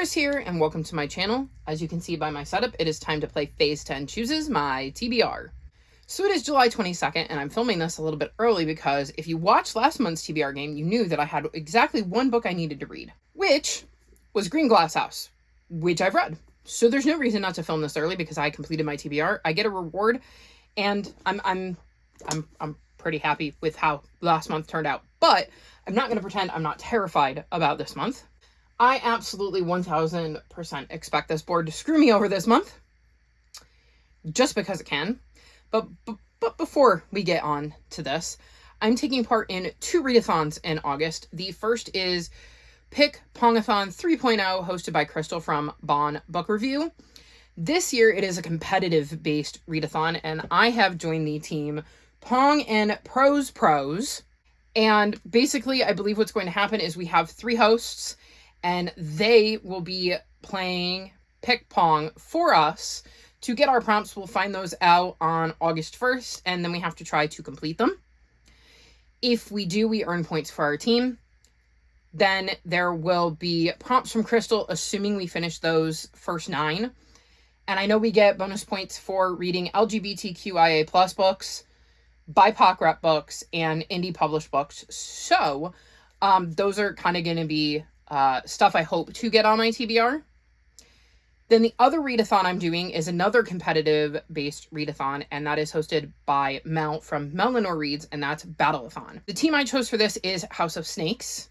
Kris here, and welcome to my channel. As you can see by my setup, it is time to play Phase 10 Chooses, my TBR. So it is July 22nd, and I'm filming this a little bit early because if you watched last month's TBR game, you knew that I had exactly one book I needed to read, which was Green Glass House, which I've read. So there's no reason not to film this early because I completed my TBR. I get a reward, and I'm pretty happy with how last month turned out. But I'm not going to pretend I'm not terrified about this month. I absolutely 1000% expect this board to screw me over this month, just because it can. But before we get on to this, I'm taking part in 2 Readathons in August. The first is Pick Pongathon 3.0, hosted by Krystal from Bon Book Review. This year, it is a competitive-based Readathon, and I have joined the team Pong and Pros. And basically, I believe what's going to happen is we have 3 hosts, and they will be playing Pick Pong for us. To get our prompts, we'll find those out on August 1st, and then we have to try to complete them. If we do, we earn points for our team. Then there will be prompts from Krystal, assuming we finish those first 9. And I know we get bonus points for reading LGBTQIA+ books, BIPOC rep books, and indie published books. So those are kind of going to be stuff I hope to get on my TBR. Then the other readathon I'm doing is another competitive-based readathon, and that is hosted by Mel from Mel Lenore Reads, and that's Battleathon. The team I chose for this is House of Snakes.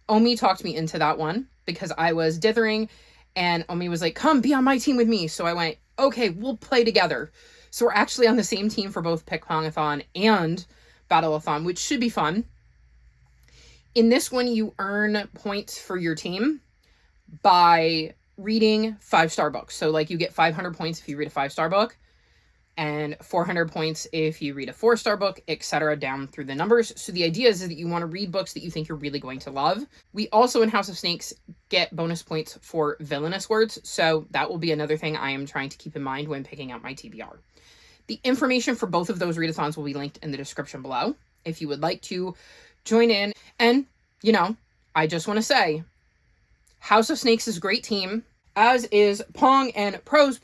Omi talked me into that one because I was dithering, and Omi was like, come be on my team with me. So I went, okay, we'll play together. So we're actually on the same team for both Pick Pongathon and Battleathon, which should be fun. In this one, you earn points for your team by reading 5-star books. So like you get 500 points if you read a 5-star book, and 400 points if you read a 4-star book, etc. down through the numbers. So the idea is that you want to read books that you think you're really going to love. We also in House of Snakes get bonus points for villainous words. So that will be another thing I am trying to keep in mind when picking out my TBR. The information for both of those readathons will be linked in the description below if you would like to join in. And, you know, I just want to say, House of Snakes is a great team, as is Pong and Pros,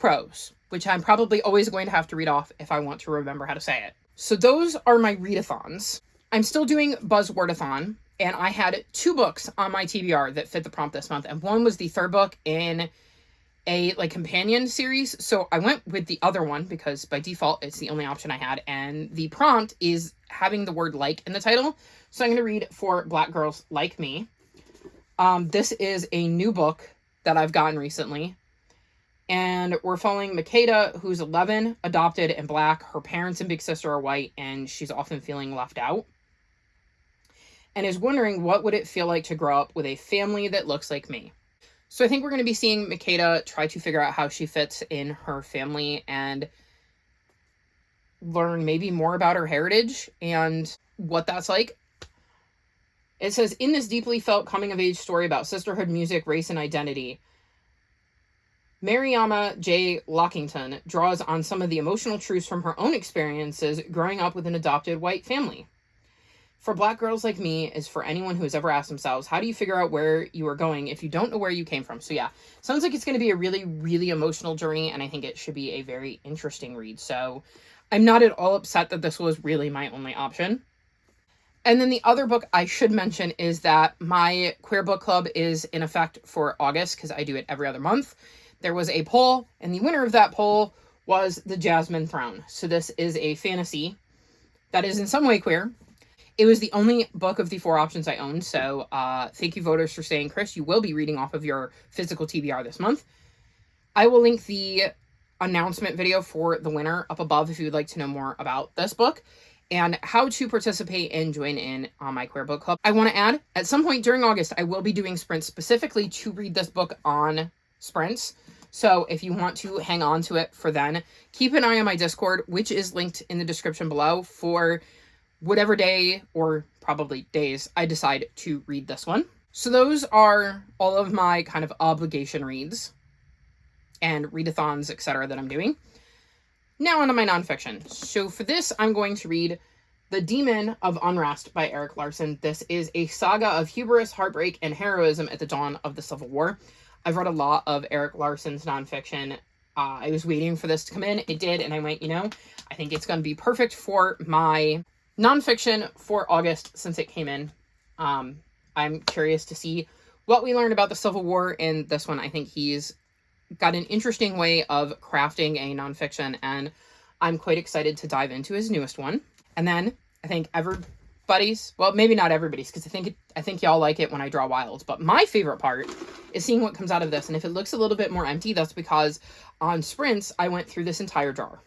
which I'm probably always going to have to read off if I want to remember how to say it. So those are my readathons. I'm still doing Buzzwordathon, and I had 2 books on my TBR that fit the prompt this month, and one was the 3rd book in a companion series. So I went with the other one because by default it's the only option I had, and the prompt is having the word like in the title. So I'm going to read For Black Girls Like Me. This is a new book that I've gotten recently, and we're following Makeda, who's 11, adopted, and Black. Her parents and big sister are white, and she's often feeling left out, and is wondering what would it feel like to grow up with a family that looks like me. So I think we're going to be seeing Makeda try to figure out how she fits in her family and learn maybe more about her heritage and what that's like. It says, in this deeply felt coming-of-age story about sisterhood, music, race, and identity, Mariama J. Lockington draws on some of the emotional truths from her own experiences growing up with an adopted white family. For Black Girls Like Me is for anyone who has ever asked themselves, how do you figure out where you are going if you don't know where you came from? So yeah, sounds like it's going to be a really, really emotional journey, and I think it should be a very interesting read. So I'm not at all upset that this was really my only option. And then the other book I should mention is that my queer book club is in effect for August because I do it every other month. There was a poll, and the winner of that poll was The Jasmine Throne. So this is a fantasy that is in some way queer. It was the only book of the 4 options I owned, so thank you voters for saying, Kris, you will be reading off of your physical TBR this month. I will link the announcement video for the winner up above if you would like to know more about this book and how to participate and join in on my queer book club. I want to add, at some point during August, I will be doing sprints specifically to read this book on sprints. So if you want to hang on to it for then, keep an eye on my Discord, which is linked in the description below, for whatever day or probably days I decide to read this one. So those are all of my kind of obligation reads and readathons, etc. that I'm doing. Now onto my nonfiction. So for this, I'm going to read The Demon of Unrest by Erik Larson. This is a saga of hubris, heartbreak, and heroism at the dawn of the Civil War. I've read a lot of Eric Larson's nonfiction. I was waiting for this to come in. It did, and I went, I think it's going to be perfect for my nonfiction for August since it came in. I'm curious to see what we learned about the Civil War in this one. I think he's got an interesting way of crafting a nonfiction, and I'm quite excited to dive into his newest one. And then I think everybody's, well, maybe not everybody's, because I think y'all like it when I draw wilds, but my favorite part is seeing what comes out of this. And if it looks a little bit more empty, that's because on sprints I went through this entire jar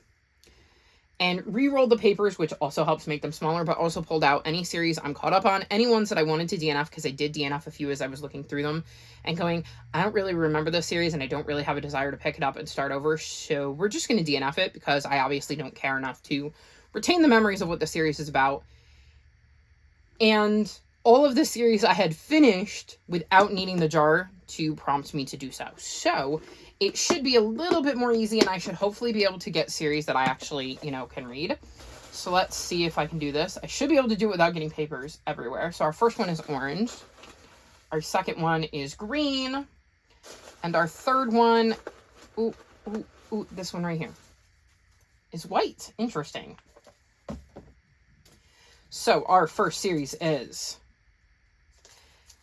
and re-rolled the papers, which also helps make them smaller, but also pulled out any series I'm caught up on, any ones that I wanted to DNF, because I did DNF a few as I was looking through them and going, I don't really remember this series and I don't really have a desire to pick it up and start over, so we're just going to DNF it because I obviously don't care enough to retain the memories of what the series is about. And all of the series I had finished without needing the jar to prompt me to do so. So it should be a little bit more easy, and I should hopefully be able to get series that I actually, can read. So let's see if I can do this. I should be able to do it without getting papers everywhere. So our first one is orange. Our second one is green. And our third one, this one right here, is white. Interesting. So our first series is,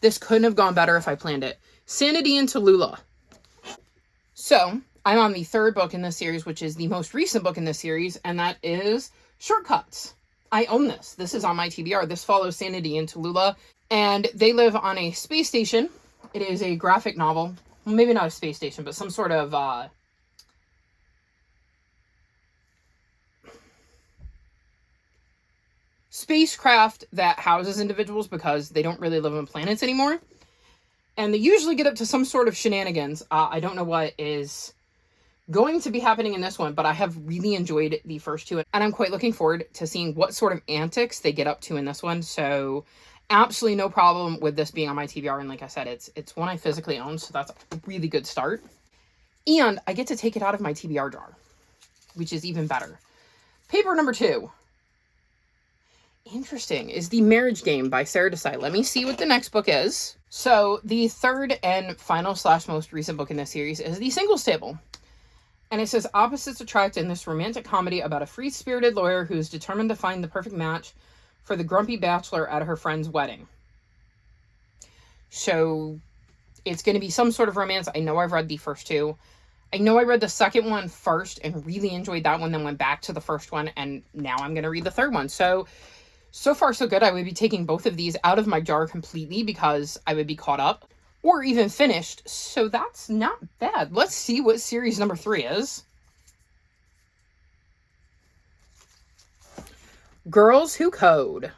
this couldn't have gone better if I planned it, Sanity and Tallulah. So I'm on the third book in this series, which is the most recent book in this series, and that is Shortcuts. I own this. This is on my TBR. This follows Sanity and Tallulah, and they live on a space station. It is a graphic novel. Well, maybe not a space station, but some sort of spacecraft that houses individuals because they don't really live on planets anymore. And they usually get up to some sort of shenanigans. I don't know what is going to be happening in this one, but I have really enjoyed the first two. And I'm quite looking forward to seeing what sort of antics they get up to in this one. So absolutely no problem with this being on my TBR. And like I said, it's one I physically own. So that's a really good start. And I get to take it out of my TBR jar, which is even better. Paper number 2. Interesting, is The Marriage Game by Sarah Desai. Let me see what the next book is. So the third and final / most recent book in this series is The Singles Table. And it says, opposites attract in this romantic comedy about a free-spirited lawyer who is determined to find the perfect match for the grumpy bachelor at her friend's wedding. So it's going to be some sort of romance. I know I've read the first two. I know I read the second one first and really enjoyed that one, then went back to the first one, and now I'm going to read the third one. So far, so good. I would be taking both of these out of my jar completely because I would be caught up or even finished. So that's not bad. Let's see what series number 3 is. Girls Who Code.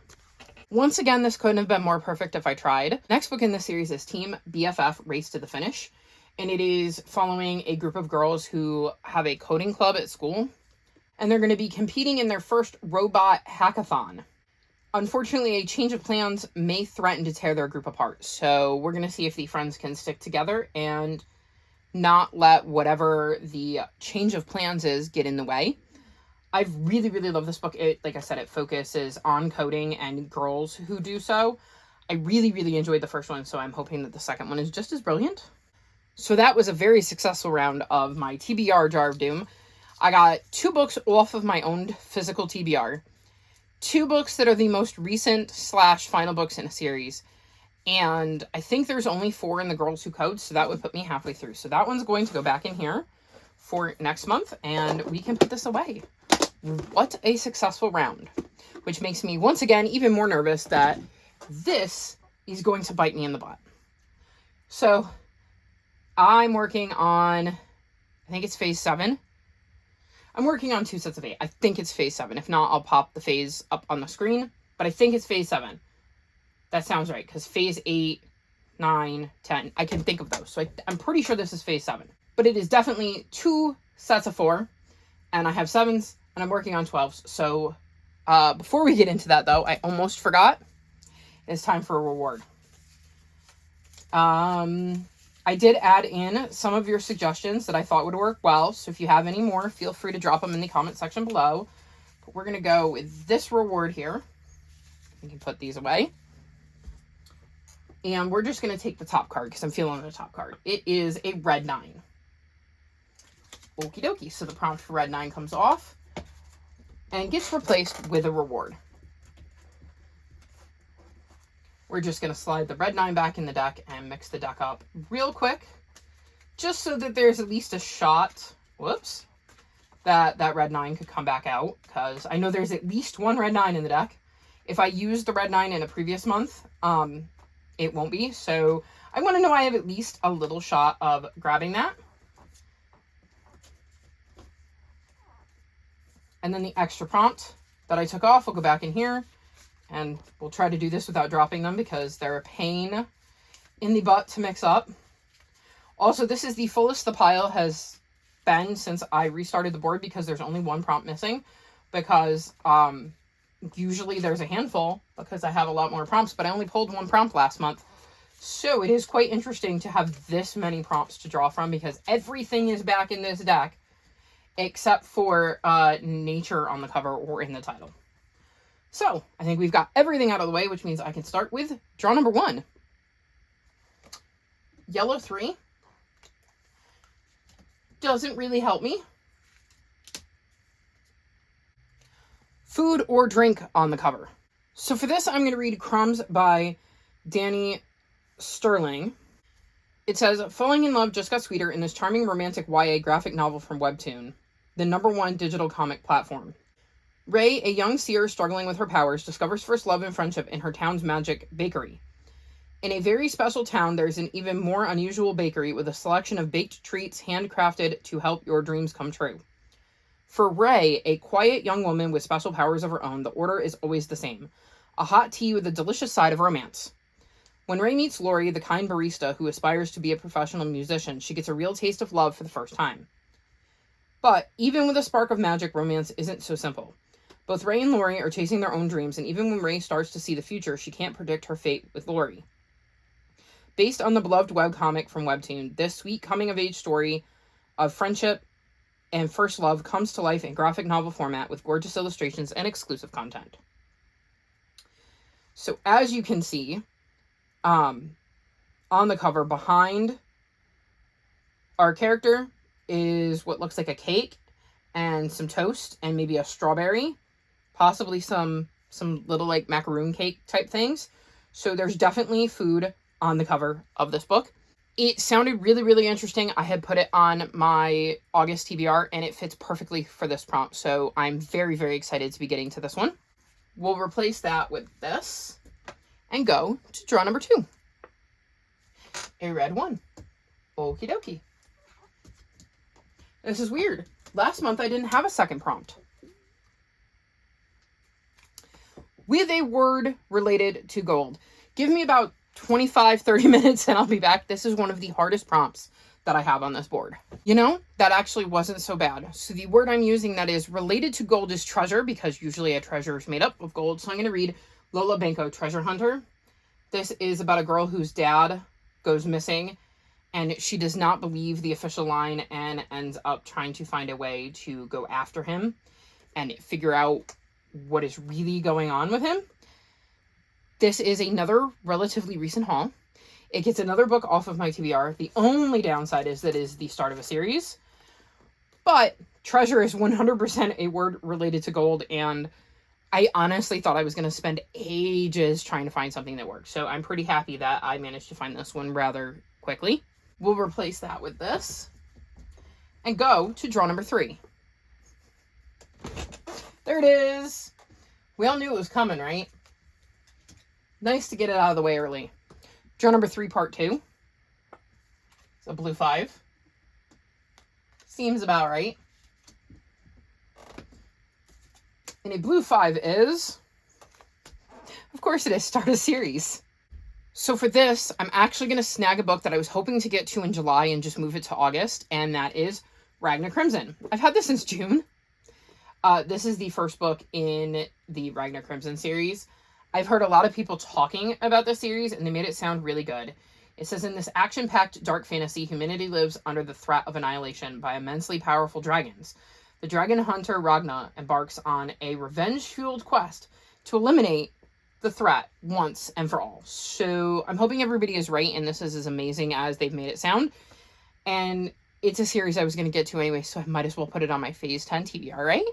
Once again, this couldn't have been more perfect if I tried. Next book in this series is Team BFF Race to the Finish. And it is following a group of girls who have a coding club at school. And they're going to be competing in their first robot hackathon. Unfortunately, a change of plans may threaten to tear their group apart. So we're going to see if the friends can stick together and not let whatever the change of plans is get in the way. I really, really love this book. Like I said, it focuses on coding and girls who do so. I really, really enjoyed the first one, so I'm hoping that the second one is just as brilliant. So that was a very successful round of my TBR Jar of Doom. I got 2 books off of my own physical TBR. 2 books that are the most recent / final books in a series. And I think there's only 4 in the Girls Who Code, so that would put me halfway through. So that one's going to go back in here for next month, and we can put this away. What a successful round. Which makes me, once again, even more nervous that this is going to bite me in the butt. So, I'm working on, I think it's phase 7. I'm working on 2 sets of 8. I think it's phase 7. If not, I'll pop the phase up on the screen. But I think it's phase 7. That sounds right, because phase 8, 9, 10, I can think of those. So I'm pretty sure this is phase 7. But it is definitely 2 sets of 4. And I have 7s, and I'm working on 12s. So before we get into that, though, I almost forgot. It's time for a reward. I did add in some of your suggestions that I thought would work well. So if you have any more, feel free to drop them in the comment section below. But we're going to go with this reward here. We can put these away. And we're just going to take the top card because I'm feeling the top card. It is a red 9. Okie dokie. So the prompt for red 9 comes off and gets replaced with a reward. We're just going to slide the red 9 back in the deck and mix the deck up real quick, just so that there's at least a shot, whoops, that red 9 could come back out, because I know there's at least one red 9 in the deck. If I used the red 9 in a previous month, it won't be. So I want to know I have at least a little shot of grabbing that. And then the extra prompt that I took off will go back in here. And we'll try to do this without dropping them because they're a pain in the butt to mix up. Also, this is the fullest the pile has been since I restarted the board because there's only one prompt missing. Because usually there's a handful because I have a lot more prompts, but I only pulled one prompt last month. So it is quite interesting to have this many prompts to draw from because everything is back in this deck except for nature on the cover or in the title. So I think we've got everything out of the way, which means I can start with draw number 1. Yellow 3 doesn't really help me. Food or drink on the cover. So for this, I'm going to read Crumbs by Danny Sterling. It says, falling in love just got sweeter in this charming romantic YA graphic novel from Webtoon, the #1 digital comic platform. Ray, a young seer struggling with her powers, discovers first love and friendship in her town's magic bakery. In a very special town, there's an even more unusual bakery with a selection of baked treats handcrafted to help your dreams come true. For Ray, a quiet young woman with special powers of her own, the order is always the same. A hot tea with a delicious side of romance. When Ray meets Lori, the kind barista who aspires to be a professional musician, she gets a real taste of love for the first time. But even with a spark of magic, romance isn't so simple. Both Ray and Lori are chasing their own dreams, and even when Ray starts to see the future, she can't predict her fate with Lori. Based on the beloved webcomic from Webtoon, this sweet coming-of-age story of friendship and first love comes to life in graphic novel format with gorgeous illustrations and exclusive content. So as you can see, on the cover behind our character is what looks like a cake and some toast and maybe a strawberry, possibly some little like macaroon cake type things. So there's definitely food on the cover of this book. It sounded really, really interesting. I had put it on my August TBR and it fits perfectly for this prompt. So I'm very, very excited to be getting to this one. We'll replace that with this and go to draw number 2. A red 1. Okie dokie. This is weird. Last month I didn't have a second prompt. With a word related to gold. Give me about 25-30 minutes and I'll be back. This is one of the hardest prompts that I have on this board. You know, that actually wasn't so bad. So the word I'm using that is related to gold is treasure, because usually a treasure is made up of gold. So I'm going to read Lola Banco, Treasure Hunter. This is about a girl whose dad goes missing and she does not believe the official line and ends up trying to find a way to go after him and figure out what is really going on with him. This is another relatively recent haul. It gets another book off of my TBR. The only downside is that it is the start of a series. But treasure is 100% a word related to gold, and I honestly thought I was going to spend ages trying to find something that worked. So I'm pretty happy that I managed to find this one rather quickly. We'll replace that with this and go to draw number 3. There it is. We all knew it was coming, right? Nice to get it out of the way early. Draw number 3, part 2. It's a blue 5. Seems about right. And a blue 5 is, of course it is, start a series. So for this, I'm actually going to snag a book that I was hoping to get to in July and just move it to August, and that is Ragnar Crimson. I've had this since June. This is the first book in the Ragnar Crimson series. I've heard a lot of people talking about this series, and they made it sound really good. It says, in this action-packed dark fantasy, humanity lives under the threat of annihilation by immensely powerful dragons. The dragon hunter Ragnar embarks on a revenge-fueled quest to eliminate the threat once and for all. So I'm hoping everybody is right and this is as amazing as they've made it sound. And it's a series I was going to get to anyway, so I might as well put it on my Phase 10 TBR, right?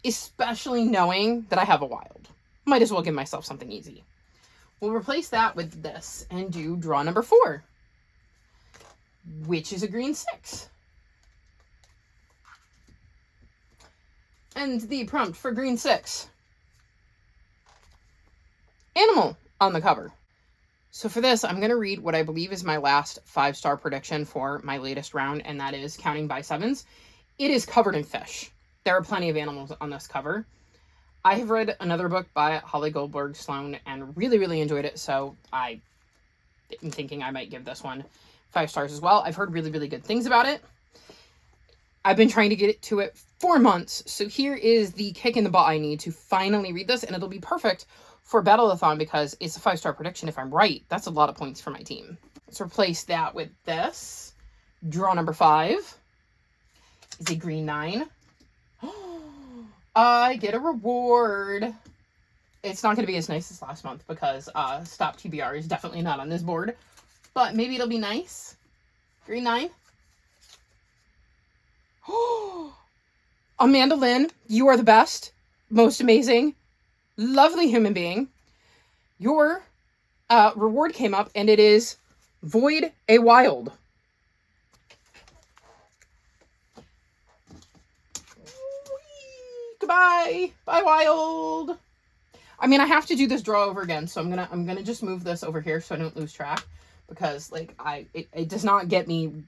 Especially knowing that I have a wild. Might as well give myself something easy. We'll replace that with this and do draw number 4, which is a green 6. And the prompt for green 6. Animal on the cover. So for this, I'm going to read what I believe is my last 5-star prediction for my latest round, and that is counting by 7s. It is covered in fish. There are plenty of animals on this cover. I have read another book by Holly Goldberg Sloan and really, really enjoyed it, so I am thinking I might give this one 5 stars as well. I've heard really, really good things about it. I've been trying to get to it for months, so here is the kick in the butt I need to finally read this, and it'll be perfect for Readathon because it's a 5-star prediction if I'm right. That's a lot of points for my team. Let's replace that with this. Draw number 5 is a green 9. I get a reward. It's not going to be as nice as last month because Stop TBR is definitely not on this board. But maybe it'll be nice. Green 9. Amanda Lynn, you are the best, most amazing, lovely human being. Your reward came up and it is Void a Wild. Goodbye. Bye, Wild. I mean, I have to do this draw over again, so I'm gonna just move this over here so I don't lose track because like it does not get me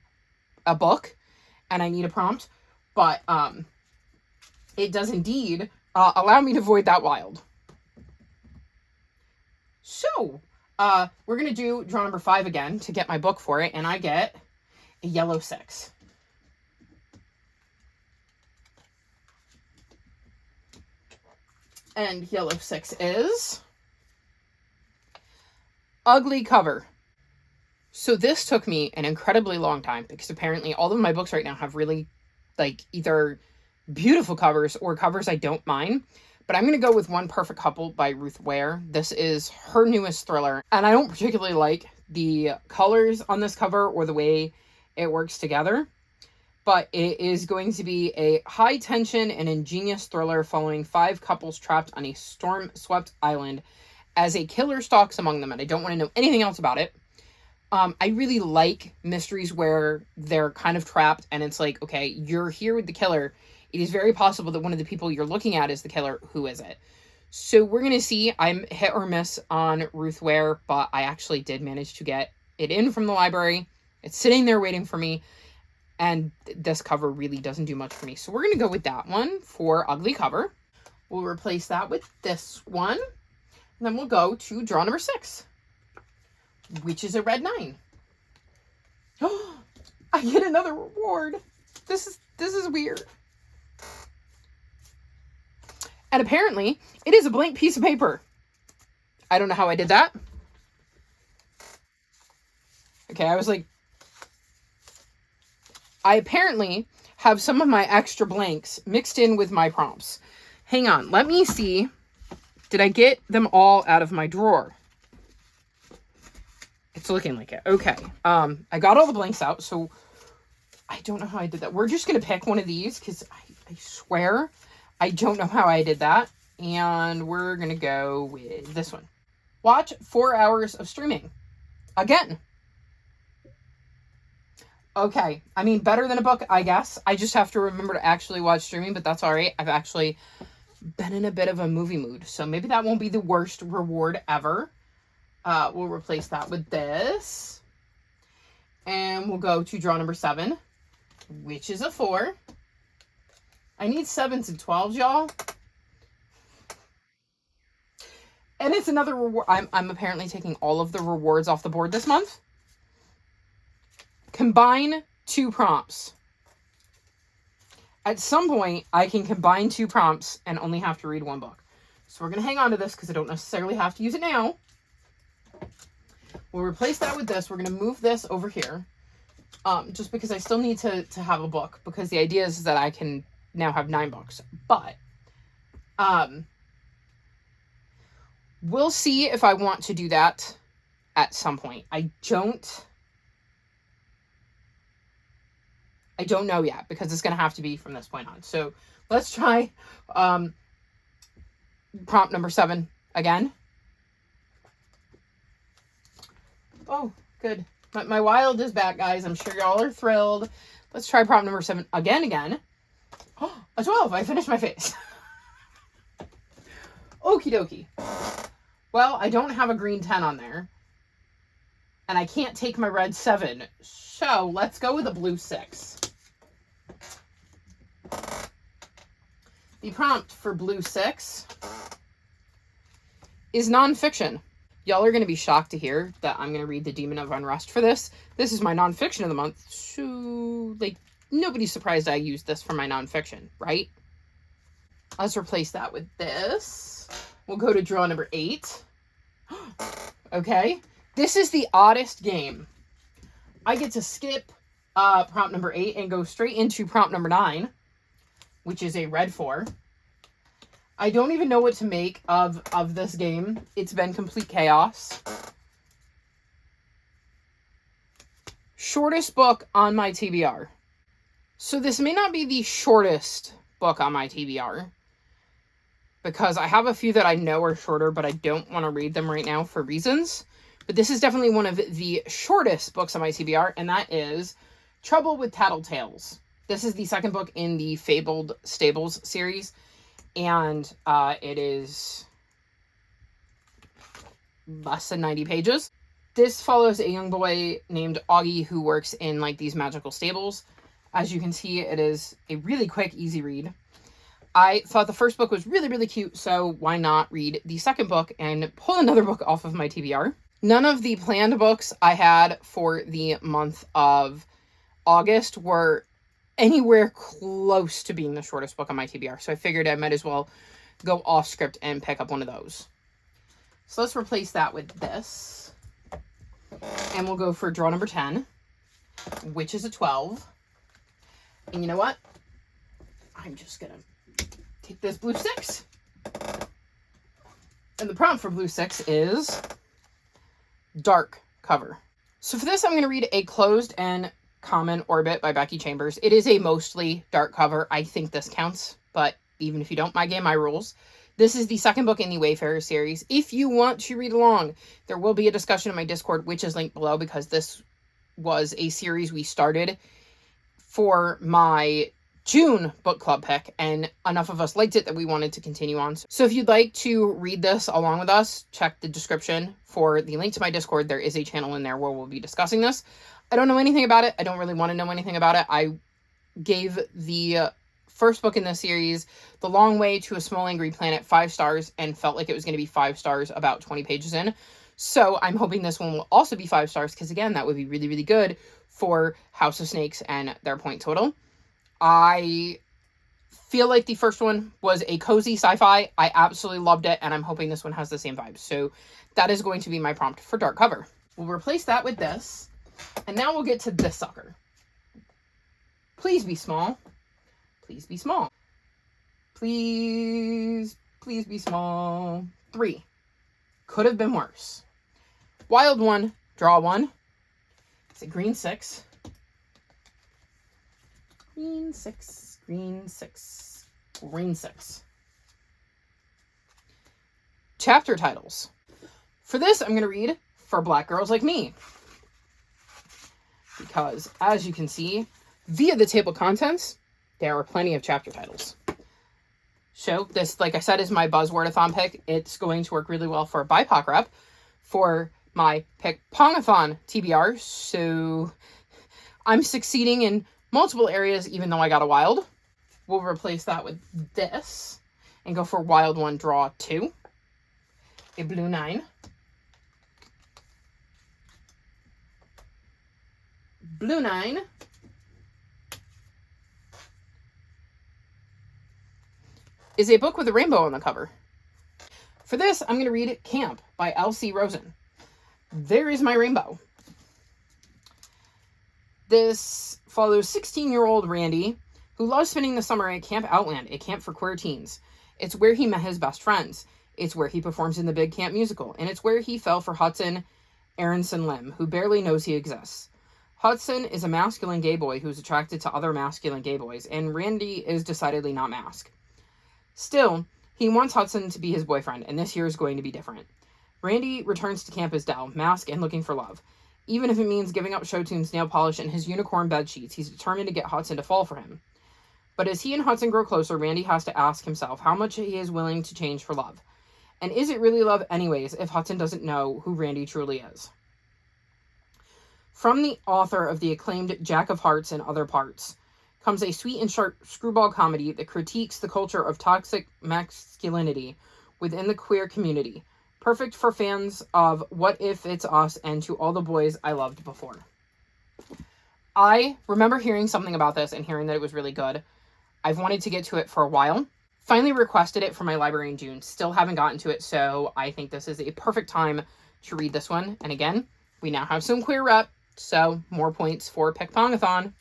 a book and I need a prompt, but it does indeed allow me to void that wild. So we're gonna do draw number 5 again to get my book for it, and I get a yellow 6. And yellow 6 is ugly cover. So this took me an incredibly long time because apparently all of my books right now have really like either beautiful covers or covers I don't mind. But I'm going to go with One Perfect Couple by Ruth Ware. This is her newest thriller. And I don't particularly like the colors on this cover or the way it works together. But it is going to be a high-tension and ingenious thriller following 5 couples trapped on a storm-swept island as a killer stalks among them. And I don't want to know anything else about it. I really like mysteries where they're kind of trapped and it's like, okay, you're here with the killer. It is very possible that one of the people you're looking at is the killer. Who is it? So we're going to see. I'm hit or miss on Ruth Ware, but I actually did manage to get it in from the library. It's sitting there waiting for me. And this cover really doesn't do much for me. So we're going to go with that one for ugly cover. We'll replace that with this one. And then we'll go to draw number 6, which is a red 9. Oh, I get another reward. This is weird. And apparently, it is a blank piece of paper. I don't know how I did that. Okay, I was like, I apparently have some of my extra blanks mixed in with my prompts. Hang on, let me see. Did I get them all out of my drawer? It's looking like it. Okay. I got all the blanks out, so I don't know how I did that. We're just going to pick one of these because I swear I don't know how I did that. And we're going to go with this one. Watch 4 hours of streaming. Again. Okay. I mean, better than a book, I guess. I just have to remember to actually watch streaming, but that's all right. I've actually been in a bit of a movie mood, so maybe that won't be the worst reward ever. We'll replace that with this. And we'll go to draw number 7, which is a 4. I need 7s and 12s, y'all. And it's another reward. I'm apparently taking all of the rewards off the board this month. Combine 2 prompts. At some point, I can combine 2 prompts and only have to read 1 book. So we're going to hang on to this because I don't necessarily have to use it now. We'll replace that with this. We're going to move this over here. Just because I still need to have a book. Because the idea is that I can now have 9 books. But, We'll see if I want to do that at some point. I don't know yet, because it's going to have to be from this point on. So let's try prompt number 7 again. Oh, good. My wild is back, guys. I'm sure y'all are thrilled. Let's try prompt number 7 again. Oh, a 12. I finished my face. Okie dokie. Well, I don't have a green 10 on there. And I can't take my red 7. So let's go with a blue 6. The prompt for blue 6 is nonfiction. Y'all are going to be shocked to hear that I'm going to read The Demon of Unrest for this. This is my nonfiction of the month. So, like, nobody's surprised I used this for my nonfiction, right? Let's replace that with this. We'll go to draw number 8. Okay. This is the oddest game. I get to skip prompt number 8 and go straight into prompt number 9, which is a red 4. I don't even know what to make of this game. It's been complete chaos. Shortest book on my TBR. So this may not be the shortest book on my TBR, because I have a few that I know are shorter, but I don't want to read them right now for reasons. But this is definitely one of the shortest books on my TBR, and that is Trouble with Tattletales. This is the second book in the Fabled Stables series. And it is less than 90 pages. This follows a young boy named Augie who works in like these magical stables. As you can see, it is a really quick, easy read. I thought the first book was really, really cute, so why not read the second book and pull another book off of my TBR. None of the planned books I had for the month of August were anywhere close to being the shortest book on my TBR. So I figured I might as well go off script and pick up one of those. So let's replace that with this. And we'll go for draw number 10, which is a 12. And you know what? I'm just going to take this blue 6. And the prompt for blue 6 is dark cover. So for this, I'm going to read A Closed and Common Orbit by Becky Chambers. It is a mostly dark cover. I think this counts, but even if you don't, my game, my rules. This is the second book in the Wayfarer series. If you want to read along, there will be a discussion in my Discord, which is linked below, because this was a series we started for my June book club pick, and enough of us liked it that we wanted to continue on. So if you'd like to read this along with us, check the description for the link to my Discord. There is a channel in there where we'll be discussing this. I don't know anything about it. I don't really want to know anything about it. I gave the first book in this series, The Long Way to a Small Angry Planet, 5 stars, and felt like it was going to be 5 stars about 20 pages in. So I'm hoping this one will also be 5 stars, because again, that would be really, really good for House of Snakes and their point total. I feel like the first one was a cozy sci-fi. I absolutely loved it, and I'm hoping this one has the same vibes. So that is going to be my prompt for dark cover. We'll replace that with this. And now we'll get to this sucker. Please be small. Please be small. Please be small. 3. Could have been worse. Wild 1, draw 1. It's a green 6. Green 6, green 6, green 6. Chapter titles. For this, I'm going to read For Black Girls Like Me. Because, as you can see, via the table of contents, there are plenty of chapter titles. So, this, like I said, is my Buzzwordathon pick. It's going to work really well for a BIPOC rep for my pick Pongathon TBR. So, I'm succeeding in multiple areas, even though I got a wild. We'll replace that with this and go for wild 1, draw 2. A blue 9. Blue 9. Is a book with a rainbow on the cover. For this, I'm going to read Camp by L.C. Rosen. There is my rainbow. This follows 16-year-old Randy, who loves spending the summer at Camp Outland, a camp for queer teens. It's where he met his best friends. It's where he performs in the Big Camp musical, and it's where he fell for Hudson Aronson Lim, who barely knows he exists. Hudson is a masculine gay boy who's attracted to other masculine gay boys, and Randy is decidedly not masc. Still, he wants Hudson to be his boyfriend, and this year is going to be different. Randy returns to camp as Dell, masc and looking for love. Even if it means giving up Shotun's nail polish and his unicorn bed sheets, he's determined to get Hudson to fall for him. But as he and Hudson grow closer, Randy has to ask himself how much he is willing to change for love. And is it really love anyways if Hudson doesn't know who Randy truly is? From the author of the acclaimed Jack of Hearts and Other Parts comes a sweet and sharp screwball comedy that critiques the culture of toxic masculinity within the queer community. Perfect for fans of What If It's Us and to all the boys I loved before. I remember hearing something about this and hearing that it was really good. I've wanted to get to it for a while. Finally requested it from my library in June. Still haven't gotten to it, so I think this is a perfect time to read this one. And again, we now have some queer rep, so more points for Pick-Pongathon.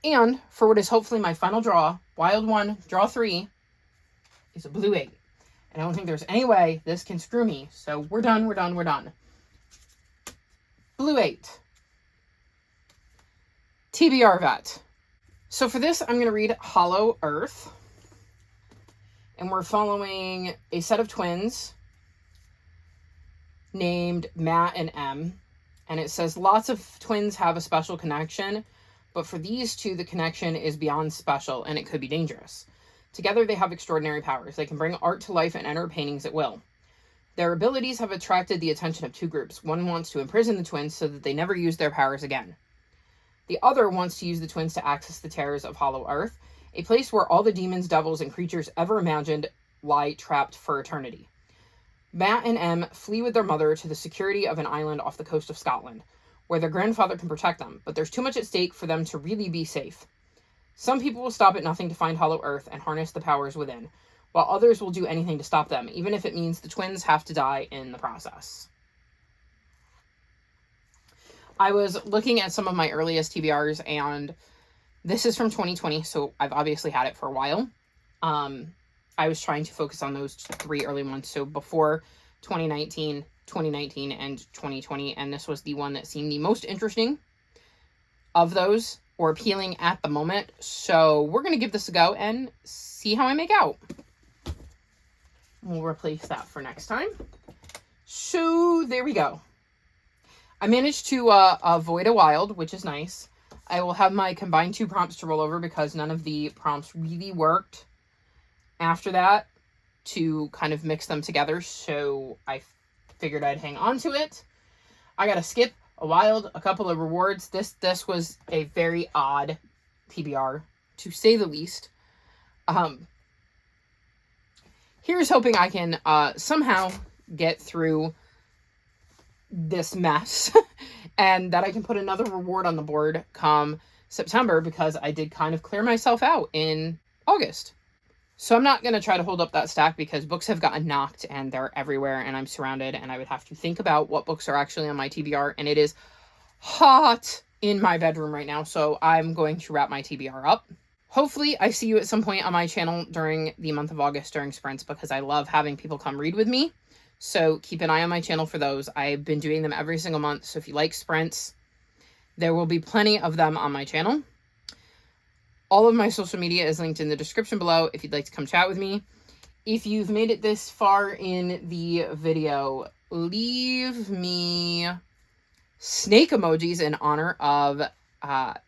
And for what is hopefully my final draw, Wild 1, Draw 3, is a Blue 8. And I don't think there's any way this can screw me. So we're done, we're done, we're done. Blue 8. TBR Vet. So for this, I'm going to read Hollow Earth. And we're following a set of twins named Matt and M. And it says lots of twins have a special connection, but for these two, the connection is beyond special and it could be dangerous. Together, they have extraordinary powers. They can bring art to life and enter paintings at will. Their abilities have attracted the attention of two groups. One wants to imprison the twins so that they never use their powers again. The other wants to use the twins to access the terrors of Hollow Earth, a place where all the demons, devils, and creatures ever imagined lie trapped for eternity. Matt and Em flee with their mother to the security of an island off the coast of Scotland, where their grandfather can protect them, but there's too much at stake for them to really be safe. Some people will stop at nothing to find Hollow Earth and harness the powers within, while others will do anything to stop them, even if it means the twins have to die in the process. I was looking at some of my earliest TBRs, and this is from 2020, so I've obviously had it for a while. I was trying to focus on those 3 early ones, so before 2019, and 2020, and this was the one that seemed the most interesting of those, or appealing at the moment. So we're going to give this a go and see how I make out. We'll replace that for next time. So there we go. I managed to avoid a wild, which is nice. I will have my combined 2 prompts to roll over because none of the prompts really worked after that to kind of mix them together. So I figured I'd hang on to it. I got to skip a wild, a couple of rewards. This was a very odd TBR, to say the least. Here's hoping I can somehow get through this mess and that I can put another reward on the board come September, because I did kind of clear myself out in August. So I'm not going to try to hold up that stack because books have gotten knocked and they're everywhere and I'm surrounded, and I would have to think about what books are actually on my TBR, and it is hot in my bedroom right now, so I'm going to wrap my TBR up. Hopefully I see you at some point on my channel during the month of August during sprints, because I love having people come read with me. So keep an eye on my channel for those. I've been doing them every single month, so if you like sprints, there will be plenty of them on my channel. All of my social media is linked in the description below if you'd like to come chat with me. If you've made it this far in the video, leave me snake emojis in honor of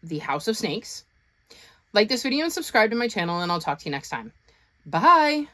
the House of Snakes. Like this video and subscribe to my channel, and I'll talk to you next time. Bye!